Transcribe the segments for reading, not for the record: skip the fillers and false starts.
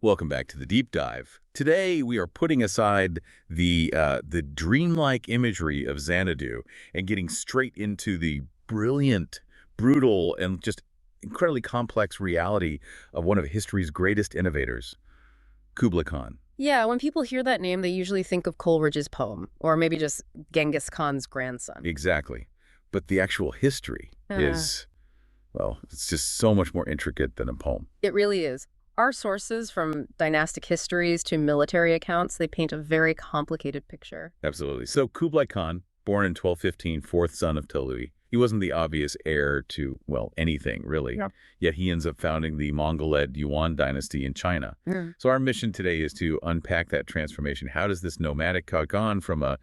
Welcome back to the deep dive. Today we are putting aside the dreamlike imagery of Xanadu and getting straight into the brilliant, brutal, and just incredibly complex reality of one of history's greatest innovators, Kublai Khan. Yeah, when people hear that name, they usually think of Coleridge's poem, or maybe just Genghis Khan's grandson. Exactly. But the actual history Uh, is, well, it's just so much more intricate than a poem. it really is. Our sources, from dynastic histories to military accounts, they paint a very complicated picture. Absolutely. So Kublai Khan, born in 1215, fourth son of Tolui. He wasn't the obvious heir to, well, anything, really. Yeah. Yet he ends up founding the Mongol-led Yuan dynasty in China. So our mission today is to unpack that transformation. How does this nomadic Khan from a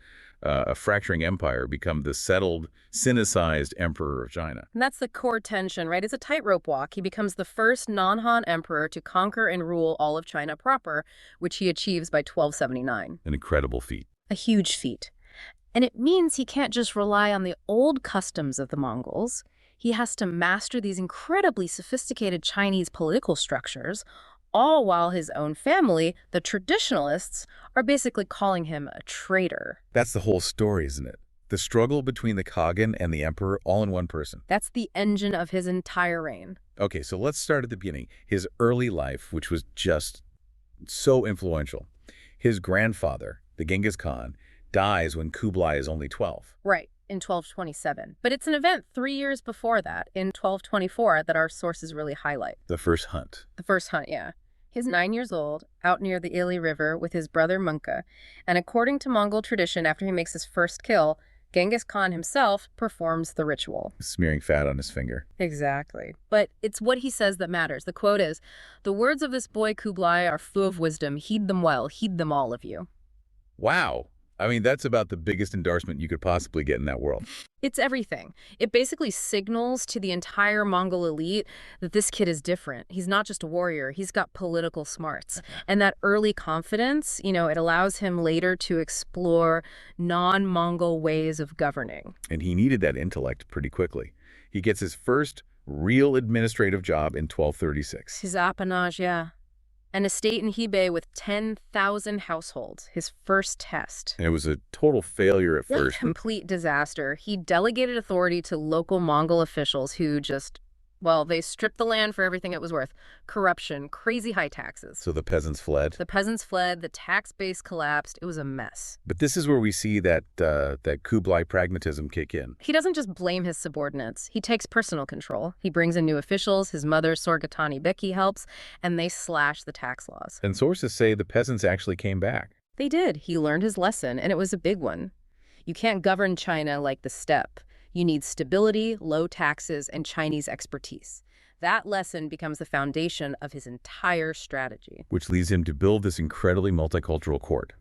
fracturing empire become the settled, Sinicized emperor of China? And that's the core tension, right? It's a tightrope walk. He becomes the first non-Han emperor to conquer and rule all of China proper, which he achieves by 1279. An incredible feat. A huge feat. And it means he can't just rely on the old customs of the Mongols. He has to master these incredibly sophisticated Chinese political structures, all while his own family, the traditionalists, are basically calling him a traitor. That's the whole story, isn't it? The struggle between the Khagan and the emperor all in one person. That's the engine of his entire reign. Okay, so let's start at the beginning. His early life, which was just so influential. His grandfather, the Genghis Khan, dies when Kublai is only 12. Right, in 1227. But it's an event 3 years before that, in 1224, that our sources really highlight. The first hunt. The first hunt, yeah. He's 9 years old, out near the Ili River with his brother Munka, and according to Mongol tradition, after he makes his first kill, Genghis Khan himself performs the ritual. Smearing fat on his finger. Exactly. But it's what he says that matters. The quote is, "The words of this boy Kublai are full of wisdom. Heed them well. Heed them all of you." Wow. I mean, that's about the biggest endorsement you could possibly get in that world. It's everything. It basically signals to the entire Mongol elite that this kid is different. He's not just a warrior. He's got political smarts. And that early confidence, it allows him later to explore non-Mongol ways of governing. And he needed that intellect pretty quickly. He gets his first real administrative job in 1236. His appanage, yeah. An estate in Hebei with 10,000 households, his first test. And it was a total failure at first. Complete disaster. He delegated authority to local Mongol officials who just, well, they stripped the land for everything it was worth. Corruption, crazy high taxes. So the peasants fled. The peasants fled, the tax base collapsed. It was a mess. But this is where we see that Kublai pragmatism kick in. He doesn't just blame his subordinates. He takes personal control. He brings in new officials. His mother, Sorgatani Beki, helps, and they slash the tax laws. And sources say the peasants actually came back. They did. He learned his lesson, and it was a big one. You can't govern China like the steppe. You need stability, low taxes, and Chinese expertise. That lesson becomes the foundation of his entire strategy. Which leads him to build this incredibly multicultural court.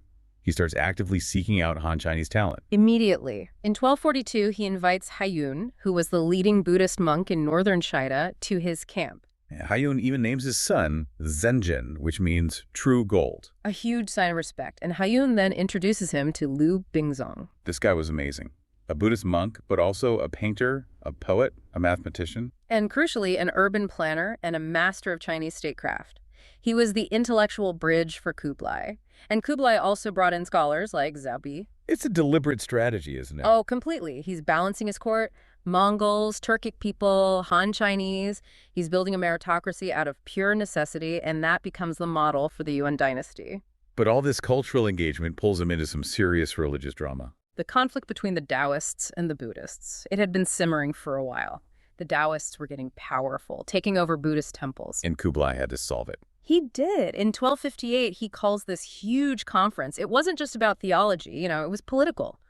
He starts actively seeking out Han Chinese talent. Immediately. In 1242, he invites Haiyun, who was the leading Buddhist monk in northern China, to his camp. Haiyun even names his son Zhenjin, which means true gold. A huge sign of respect, and Haiyun then introduces him to Liu Bingzong. This guy was amazing. A Buddhist monk, but also a painter, a poet, a mathematician. And crucially, an urban planner and a master of Chinese statecraft. He was the intellectual bridge for Kublai. And Kublai also brought in scholars like Zhaobi. It's a deliberate strategy, isn't it? Oh, completely. He's balancing his court. Mongols, Turkic people, Han Chinese. He's building a meritocracy out of pure necessity, and that becomes the model for the Yuan dynasty. But all this cultural engagement pulls him into some serious religious drama. The conflict between the Taoists and the Buddhists. It had been simmering for a while. The Taoists were getting powerful, taking over Buddhist temples. And Kublai had to solve it. He did. In 1258, he calls this huge conference. It wasn't just about theology, it was political.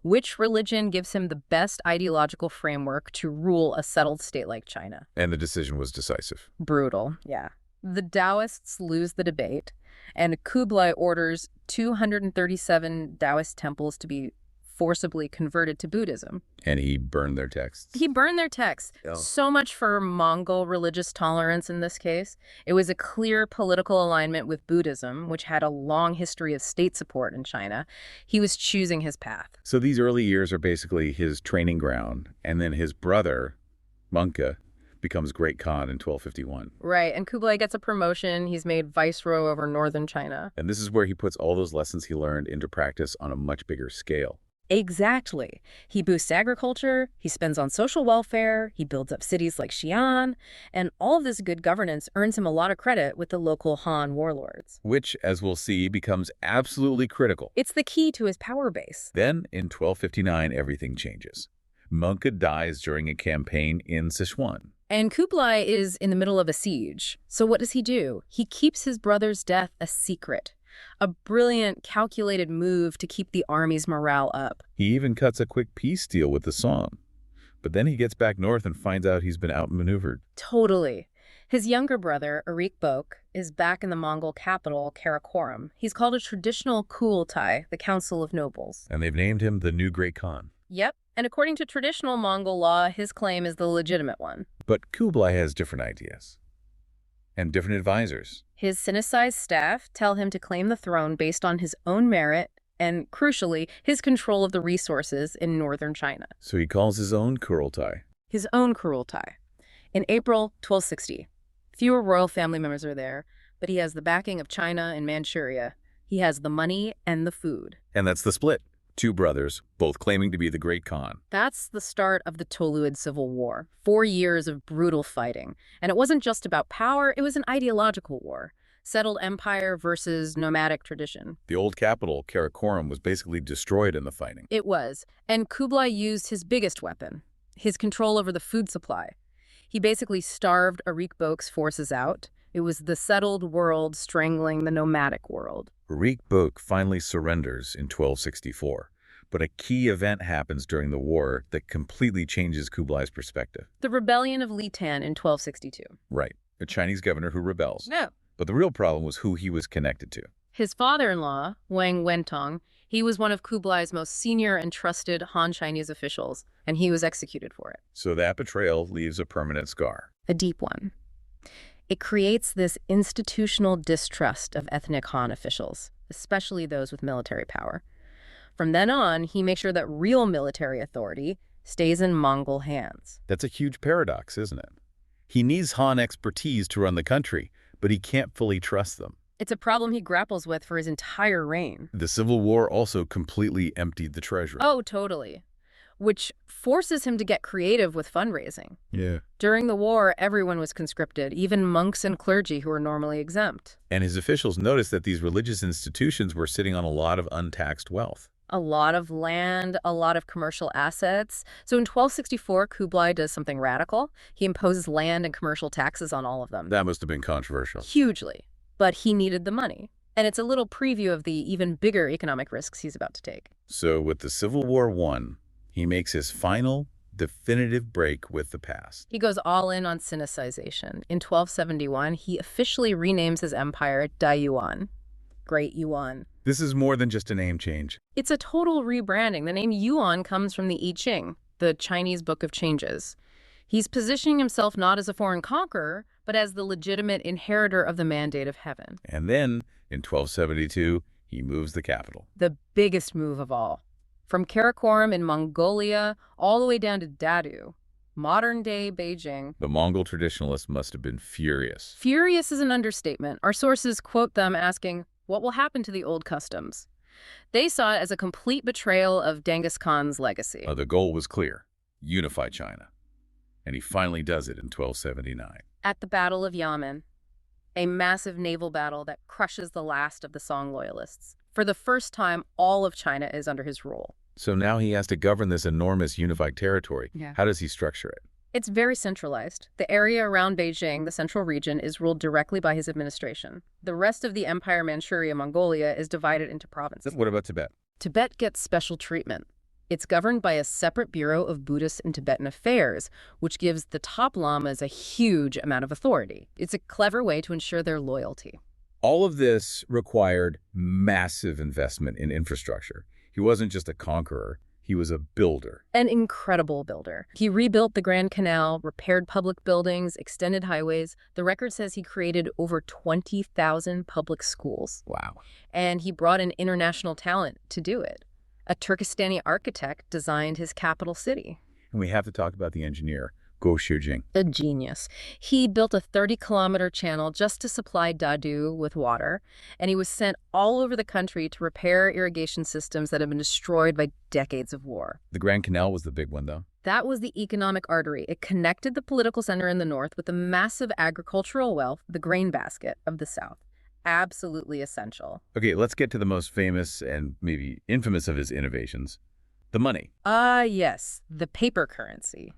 Which religion gives him the best ideological framework to rule a settled state like China? And the decision was decisive. Brutal, yeah. The Taoists lose the debate, and Kublai orders 237 Taoist temples to be forcibly converted to Buddhism. And he burned their texts. He burned their texts. Oh. So much for Mongol religious tolerance in this case. It was a clear political alignment with Buddhism, which had a long history of state support in China. He was choosing his path. So these early years are basically his training ground. And then his brother, Munka, becomes Great Khan in 1251. Right, and Kublai gets a promotion. He's made viceroy over northern China. And this is where he puts all those lessons he learned into practice on a much bigger scale. Exactly. He boosts agriculture, he spends on social welfare, he builds up cities like Xi'an, and all of this good governance earns him a lot of credit with the local Han warlords. Which, as we'll see, becomes absolutely critical. It's the key to his power base. Then, in 1259, everything changes. Mengke dies during a campaign in Sichuan. And Kublai is in the middle of a siege. So what does he do? He keeps his brother's death a secret. A brilliant, calculated move to keep the army's morale up. He even cuts a quick peace deal with the Song. But then he gets back north and finds out he's been outmaneuvered. Totally. His younger brother, Bok, is back in the Mongol capital, Karakorum. He's called a traditional Kurultai, the Council of Nobles. And they've named him the new Great Khan. Yep, and according to traditional Mongol law, his claim is the legitimate one. But Kublai has different ideas. And different advisors. His Sinicized staff tell him to claim the throne based on his own merit and, crucially, his control of the resources in northern China. So he calls his own Kurultai. His own Kurultai. In April 1260. Fewer royal family members are there, but he has the backing of China and Manchuria. He has the money and the food. And that's the split. Two brothers, both claiming to be the Great Khan. That's the start of the Toluid Civil War. 4 years of brutal fighting. And it wasn't just about power, it was an ideological war. Settled empire versus nomadic tradition. The old capital, Karakorum, was basically destroyed in the fighting. It was. And Kublai used his biggest weapon, his control over the food supply. He basically starved Bok's forces out. It was the settled world strangling the nomadic world. Bok finally surrenders in 1264, but a key event happens during the war that completely changes Kublai's perspective. The rebellion of Litan in 1262. Right, a Chinese governor who rebels. No. But the real problem was who he was connected to. His father-in-law, Wang Wentong, he was one of Kublai's most senior and trusted Han Chinese officials, and he was executed for it. So that betrayal leaves a permanent scar. A deep one. It creates this institutional distrust of ethnic Han officials, especially those with military power. From then on, he makes sure that real military authority stays in Mongol hands. That's a huge paradox, isn't it? He needs Han expertise to run the country, but he can't fully trust them. It's a problem he grapples with for his entire reign. The Civil War also completely emptied the treasury. Oh, totally. Which forces him to get creative with fundraising. Yeah. During the war, everyone was conscripted, even monks and clergy who were normally exempt. And his officials noticed that these religious institutions were sitting on a lot of untaxed wealth. A lot of land, a lot of commercial assets. So in 1264, Kublai does something radical. He imposes land and commercial taxes on all of them. That must have been controversial. Hugely. But he needed the money. And it's a little preview of the even bigger economic risks he's about to take. So with the Civil War won, he makes his final, definitive break with the past. He goes all in on Sinicization. In 1271, he officially renames his empire Daiyuan, Great Yuan. This is more than just a name change. It's a total rebranding. The name Yuan comes from the I Ching, the Chinese Book of Changes. He's positioning himself not as a foreign conqueror, but as the legitimate inheritor of the mandate of heaven. And then, in 1272, he moves the capital. The biggest move of all. From Karakorum in Mongolia all the way down to Dadu, modern-day Beijing. The Mongol traditionalists must have been furious. Furious is an understatement. Our sources quote them asking, what will happen to the old customs? They saw it as a complete betrayal of Genghis Khan's legacy. The goal was clear: unify China. And he finally does it in 1279. At the Battle of Yamen, a massive naval battle that crushes the last of the Song loyalists. For the first time, all of China is under his rule. So now he has to govern this enormous unified territory. Yeah. How does he structure it? It's very centralized. The area around Beijing, the central region, is ruled directly by his administration. The rest of the Empire Manchuria-Mongolia is divided into provinces. What about Tibet? Tibet gets special treatment. It's governed by a separate Bureau of Buddhist and Tibetan Affairs, which gives the top lamas a huge amount of authority. It's a clever way to ensure their loyalty. All of this required massive investment in infrastructure. He wasn't just a conqueror, he was a builder. An incredible builder. He rebuilt the Grand Canal, repaired public buildings, extended highways. The record says he created over 20,000 public schools. Wow. And he brought in international talent to do it. A Turkestani architect designed his capital city. And we have to talk about the engineer, Guo Shijing. A genius. He built a 30-kilometer channel just to supply Dadu with water, and he was sent all over the country to repair irrigation systems that had been destroyed by decades of war. The Grand Canal was the big one, though. That was the economic artery. It connected the political center in the north with the massive agricultural wealth, the grain basket of the south. Absolutely essential. Okay, let's get to the most famous and maybe infamous of his innovations, the money. Yes, the paper currency.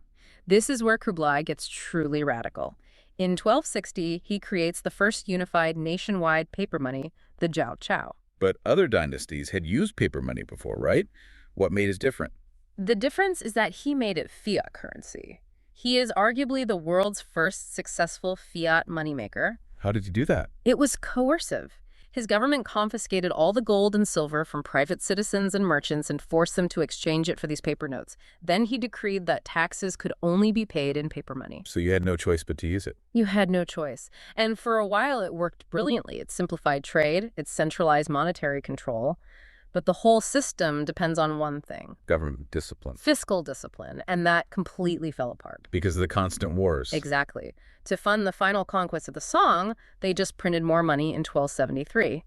This is where Kublai gets truly radical. In 1260, he creates the first unified nationwide paper money, the Jiao Chao. But other dynasties had used paper money before, right? What made it different? The difference is that he made it fiat currency. He is arguably the world's first successful fiat moneymaker. How did he do that? It was coercive. His government confiscated all the gold and silver from private citizens and merchants and forced them to exchange it for these paper notes. Then he decreed that taxes could only be paid in paper money. So you had no choice but to use it. You had no choice. And for a while, it worked brilliantly. It simplified trade, it centralized monetary control. But the whole system depends on one thing. Government discipline. Fiscal discipline. And that completely fell apart. Because of the constant wars. Exactly. To fund the final conquest of the Song, they just printed more money in 1273.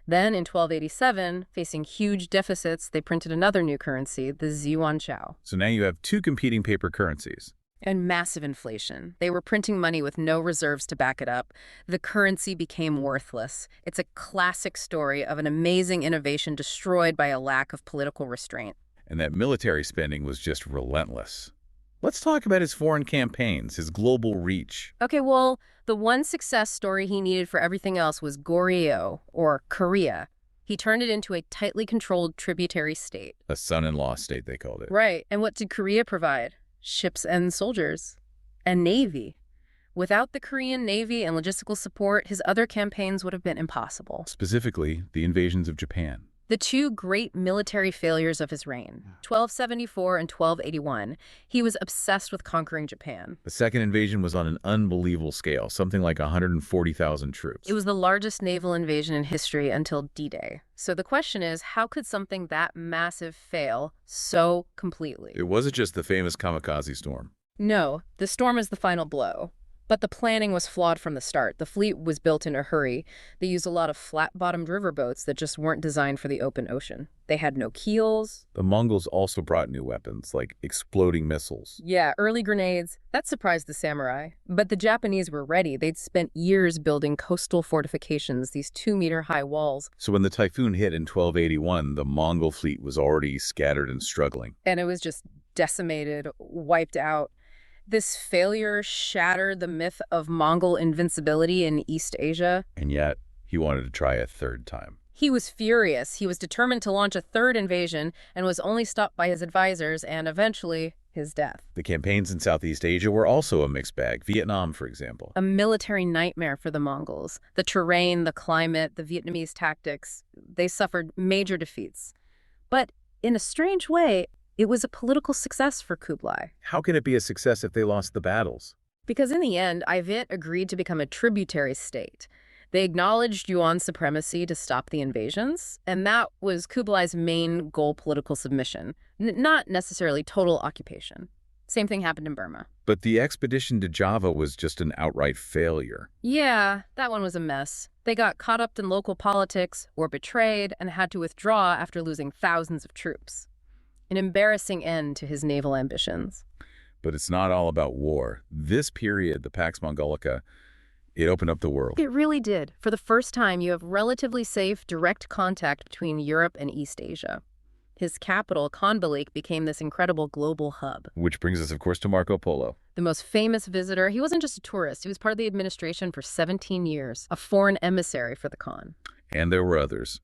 Then in 1287, facing huge deficits, they printed another new currency, the Yuanchao. So now you have two competing paper currencies. And massive inflation. They were printing money with no reserves to back it up. The currency became worthless. It's a classic story of an amazing innovation destroyed by a lack of political restraint. And that military spending was just relentless. Let's talk about his foreign campaigns, his global reach. Okay, well, the one success story he needed for everything else was Goryeo, or Korea. He turned it into a tightly controlled tributary state. A son-in-law state, they called it. Right. And what did Korea provide? Ships and soldiers. And navy. Without the Korean Navy and logistical support, his other campaigns would have been impossible. Specifically, the invasions of Japan. The two great military failures of his reign, 1274 and 1281, he was obsessed with conquering Japan. The second invasion was on an unbelievable scale, something like 140,000 troops. It was the largest naval invasion in history until D-Day. So the question is, how could something that massive fail so completely? It wasn't just the famous kamikaze storm. No, the storm is the final blow. But the planning was flawed from the start. The fleet was built in a hurry. They used a lot of flat-bottomed riverboats that just weren't designed for the open ocean. They had no keels. The Mongols also brought new weapons, like exploding missiles. Yeah, early grenades. That surprised the samurai. But the Japanese were ready. They'd spent years building coastal fortifications, these 2-meter-high walls. So when the typhoon hit in 1281, the Mongol fleet was already scattered and struggling. And it was just decimated, wiped out. This failure shattered the myth of Mongol invincibility in East Asia. And yet, he wanted to try a third time. He was furious. He was determined to launch a third invasion and was only stopped by his advisors and, eventually, his death. The campaigns in Southeast Asia were also a mixed bag. Vietnam, for example. A military nightmare for the Mongols. The terrain, the climate, the Vietnamese tactics, they suffered major defeats. But in a strange way, it was a political success for Kublai. How can it be a success if they lost the battles? Because in the end, Ivan agreed to become a tributary state. They acknowledged Yuan supremacy to stop the invasions, and that was Kublai's main goal: political submission, not necessarily total occupation. Same thing happened in Burma. But the expedition to Java was just an outright failure. Yeah, that one was a mess. They got caught up in local politics, were betrayed, and had to withdraw after losing thousands of troops. An embarrassing end to his naval ambitions. But it's not all about war. This period, the Pax Mongolica, it opened up the world. It really did. For the first time, you have relatively safe, direct contact between Europe and East Asia. His capital, Khanbalik, became this incredible global hub. Which brings us, of course, to Marco Polo. The most famous visitor. He wasn't just a tourist. He was part of the administration for 17 years, a foreign emissary for the Khan. And there were others.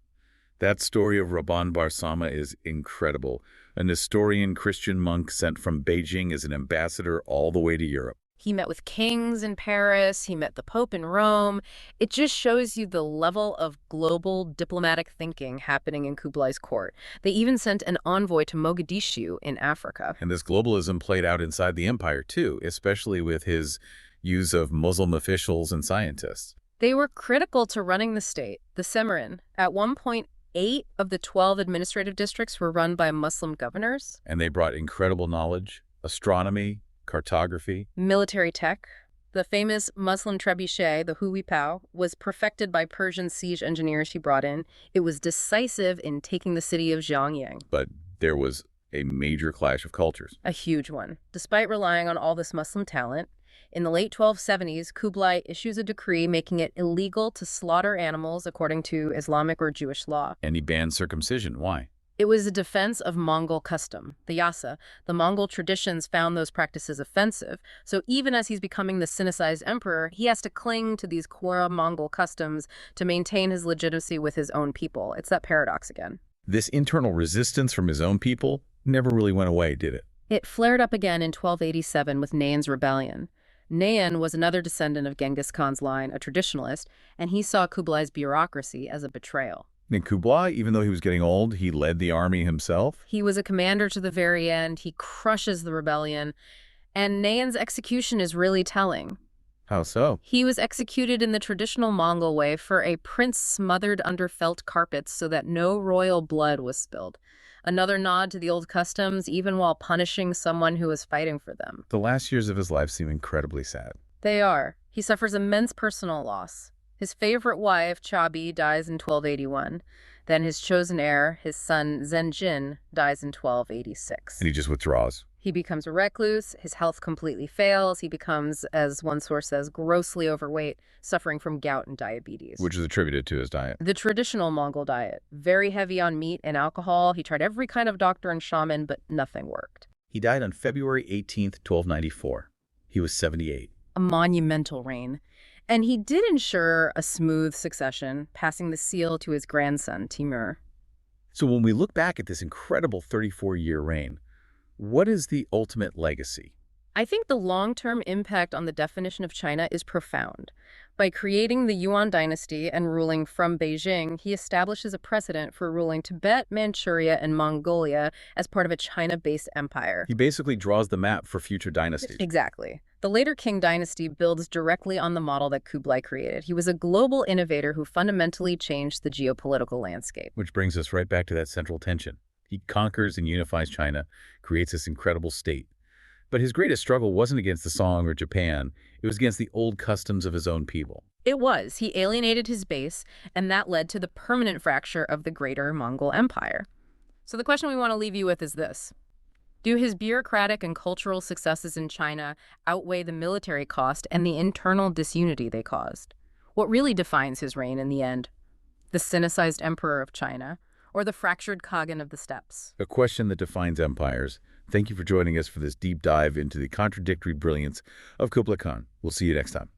That story of Rabban Bar Sama is incredible. A Nestorian Christian monk sent from Beijing as an ambassador all the way to Europe. He met with kings in Paris. He met the Pope in Rome. It just shows you the level of global diplomatic thinking happening in Kublai's court. They even sent an envoy to Mogadishu in Africa. And this globalism played out inside the empire, too, especially with his use of Muslim officials and scientists. They were critical to running the state. The Semerin, at one point, 8 of the 12 administrative districts were run by Muslim governors. And they brought incredible knowledge, astronomy, Cartography. Military tech. The famous Muslim trebuchet, the Huipao, was perfected by Persian siege engineers he brought in. It was decisive in taking the city of Xiangyang. But there was a major clash of cultures. A huge one. Despite relying on all this Muslim talent, in the late 1270s, Kublai issues a decree making it illegal to slaughter animals according to Islamic or Jewish law. And he banned circumcision. Why? It was a defense of Mongol custom, the yasa. The Mongol traditions found those practices offensive, so even as he's becoming the Sinicized emperor, he has to cling to these core Mongol customs to maintain his legitimacy with his own people. It's that paradox again. This internal resistance from his own people never really went away, did it? It flared up again in 1287 with Nayan's rebellion. Nayan was another descendant of Genghis Khan's line, a traditionalist, and he saw Kublai's bureaucracy as a betrayal. And Kublai, even though he was getting old, he led the army himself? He was a commander to the very end. He crushes the rebellion. And Nayan's execution is really telling. How so? He was executed in the traditional Mongol way for a prince smothered under felt carpets so that no royal blood was spilled. Another nod to the old customs, even while punishing someone who was fighting for them. The last years of his life seem incredibly sad. They are. He suffers immense personal loss. His favorite wife, Chabi, dies in 1281. Then his chosen heir, his son Zenjin, dies in 1286. And he just withdraws. He becomes a recluse, his health completely fails, he becomes, as one source says, grossly overweight, suffering from gout and diabetes. Which is attributed to his diet. The traditional Mongol diet, very heavy on meat and alcohol. He tried every kind of doctor and shaman, but nothing worked. He died on February 18th, 1294. He was 78. A monumental reign. And he did ensure a smooth succession, passing the seal to his grandson, Timur. So when we look back at this incredible 34-year reign, what is the ultimate legacy? I think the long-term impact on the definition of China is profound. By creating the Yuan dynasty and ruling from Beijing, he establishes a precedent for ruling Tibet, Manchuria, and Mongolia as part of a China-based empire. He basically draws the map for future dynasties. Exactly. The later Qing dynasty builds directly on the model that Kublai created. He was a global innovator who fundamentally changed the geopolitical landscape. Which brings us right back to that central tension. He conquers and unifies China, creates this incredible state. But his greatest struggle wasn't against the Song or Japan. It was against the old customs of his own people. It was. He alienated his base, and that led to the permanent fracture of the greater Mongol Empire. So the question we want to leave you with is this. Do his bureaucratic and cultural successes in China outweigh the military cost and the internal disunity they caused? What really defines his reign in the end? The Sinicized emperor of China, or the fractured Khagan of the steppes? A question that defines empires. Thank you for joining us for this deep dive into the contradictory brilliance of Kublai Khan. We'll see you next time.